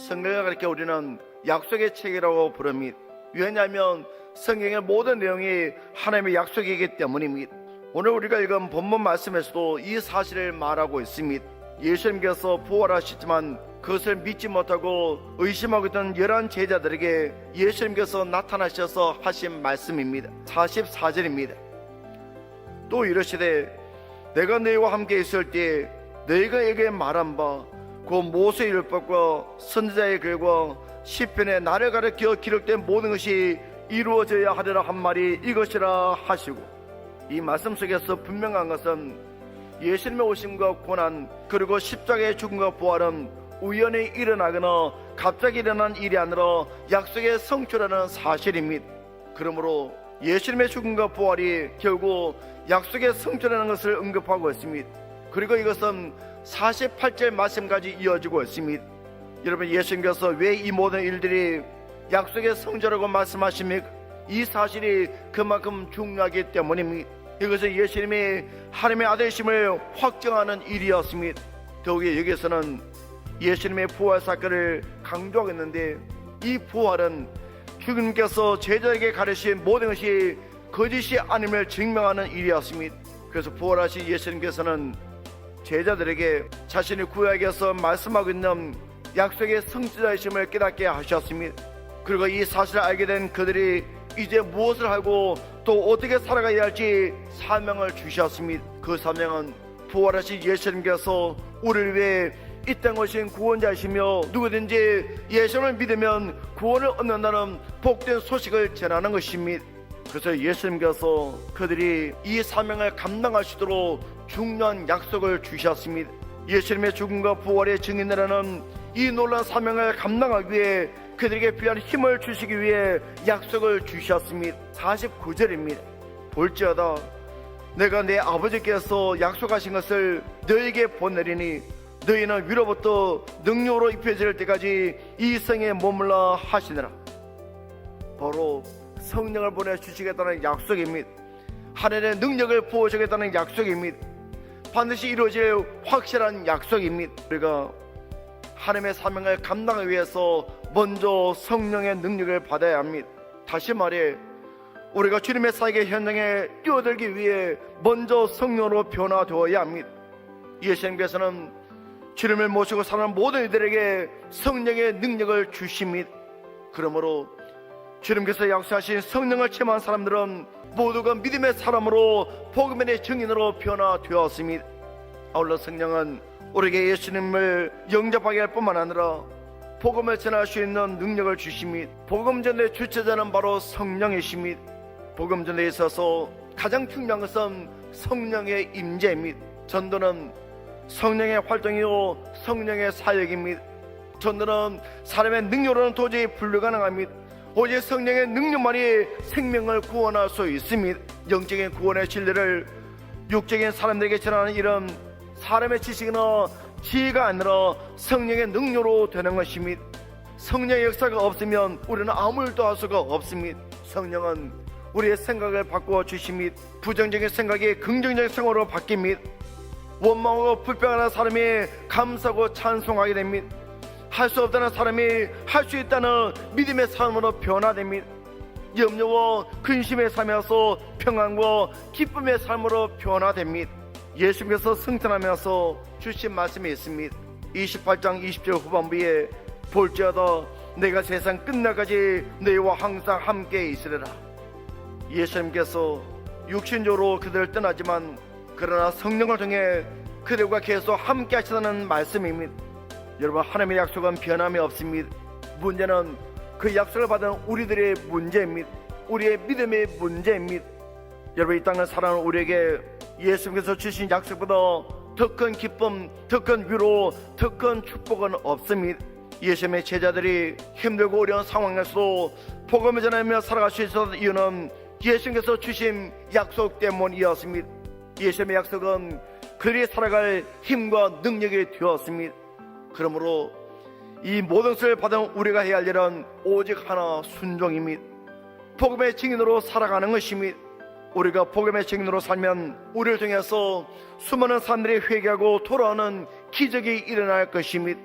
성경을 가리켜 우리는 약속의 책이라고 부릅니다. 왜냐하면 성경의 모든 내용이 하나님의 약속이기 때문입니다. 오늘 우리가 읽은 본문 말씀에서도 이 사실을 말하고 있습니다. 예수님께서 부활하셨지만 그것을 믿지 못하고 의심하고 있던 11 제자들에게 예수님께서 나타나셔서 하신 말씀입니다. 44절입니다. 또 이르시되 내가 너희와 함께 있을 때 너희에게 말한 바 그 모세의 율법과 선지자의 글과 시편에 나를 가르쳐 기록된 모든 것이 이루어져야 하리라 한 말이 이것이라 하시고, 이 말씀 속에서 분명한 것은 예수님의 오심과 고난 그리고 십자가의 죽음과 부활은 우연히 일어나거나 갑자기 일어난 일이 아니라 약속의 성취라는 사실입니다. 그러므로 예수님의 죽음과 부활이 결국 약속의 성취라는 것을 언급하고 있습니다. 그리고 이것은 48절 말씀까지 이어지고 있습니다. 여러분, 예수님께서 왜 이 모든 일들이 약속의 성취라고 말씀하십니까? 이 사실이 그만큼 중요하기 때문입니다. 이것은 예수님이 하나님의 아들심을 확정하는 일이었습니다. 더욱이 여기서는 예수님의 부활 사건을 강조하고 있는데, 이 부활은 주님께서 제자에게 가르친 모든 것이 거짓이 아님을 증명하는 일이었습니다. 그래서 부활하신 예수님께서는 제자들에게 자신이 구약에서 말씀하고 있는 약속의 성취자이심을 깨닫게 하셨습니다. 그리고 이 사실을 알게 된 그들이 이제 무엇을 하고 또 어떻게 살아가야 할지 사명을 주셨습니다. 그 사명은 부활하신 예수님께서 우리를 위해 이 땅 오신 구원자이시며 누구든지 예수님을 믿으면 구원을 얻는다는 복된 소식을 전하는 것입니다. 그래서 예수님께서 그들이 이 사명을 감당하시도록 중요한 약속을 주셨습니다. 예수님의 죽음과 부활의 증인이라는 이 놀라운 사명을 감당하기 위해 그들에게 필요한 힘을 주시기 위해 약속을 주셨습니다. 49절입니다. 볼지어다 내가 내 아버지께서 약속하신 것을 너에게 보내리니 너희는 위로부터 능력으로 입혀질 때까지 이 성에 머물라 하시느라. 바로 성령을 보내주시겠다는 약속입니다. 하늘의 능력을 부어주겠다는 약속입니다. 반드시 이루어질 확실한 약속입니다. 우리가 하나님의 사명을 감당하기 위해서 먼저 성령의 능력을 받아야 합니다. 다시 말해 우리가 주님의 사역의 현장에 뛰어들기 위해 먼저 성령으로 변화되어야 합니다. 예수님께서는 주님을 모시고 사는 모든 이들에게 성령의 능력을 주십니다. 그러므로 주님께서 약속하신 성령을 체험한 사람들은 모두가 믿음의 사람으로 복음의 증인으로 변화되었습니다. 아울러 성령은 우리에게 예수님을 영접하게 할 뿐만 아니라 복음을 전할 수 있는 능력을 주십니다. 복음 전도의 주체자는 바로 성령이십니다. 복음 전도에 있어서 가장 중요한 것은 성령의 임재입니다. 전도는 성령의 활동이요 성령의 사역입니다. 전도는 사람의 능력으로는 도저히 불가능합니다. 오직 성령의 능력만이 생명을 구원할 수 있습니다. 영적인 구원의 진리를 육적인 사람들에게 전하는 일은 사람의 지식이나 지혜가 아니라 성령의 능력으로 되는 것입니다. 성령의 역사가 없으면 우리는 아무 일도 할 수가 없습니다. 성령은 우리의 생각을 바꾸어 주십니다. 부정적인 생각이 긍정적인 생각으로 바뀝니다. 원망하고 불평하는 사람이 감사하고 찬송하게 됩니다. 할 수 없다는 사람이 할 수 있다는 믿음의 삶으로 변화됩니다. 염려와 근심의 삶에서 평안과 기쁨의 삶으로 변화됩니다. 예수님께서 승천하면서 주신 말씀이 있습니다. 28장 20절 후반부에 볼지어다 내가 세상 끝날까지 너희와 항상 함께 있으리라. 예수님께서 육신적으로 그들을 떠나지만 그러나 성령을 통해 그들과 계속 함께 하시다는 말씀입니다. 여러분, 하나님의 약속은 변함이 없습니다. 문제는 그 약속을 받은 우리들의 문제입니다. 우리의 믿음의 문제입니다. 여러분, 이 땅을 살아가는 우리에게 예수님께서 주신 약속보다 더 큰 기쁨, 더 큰 위로, 더 큰 축복은 없습니다. 예수님의 제자들이 힘들고 어려운 상황에서도 복음을 전하며 살아갈 수 있었던 이유는 예수님께서 주신 약속 때문이었습니다. 예수님의 약속은 그들이 살아갈 힘과 능력이 되었습니다. 그러므로 이 모든 것을 받은 우리가 해야 할 일은 오직 하나, 순종입니다. 복음의 증인으로 살아가는 것입니다. 우리가 복음의 증인으로 살면 우리를 통해서 수많은 사람들이 회개하고 돌아오는 기적이 일어날 것입니다.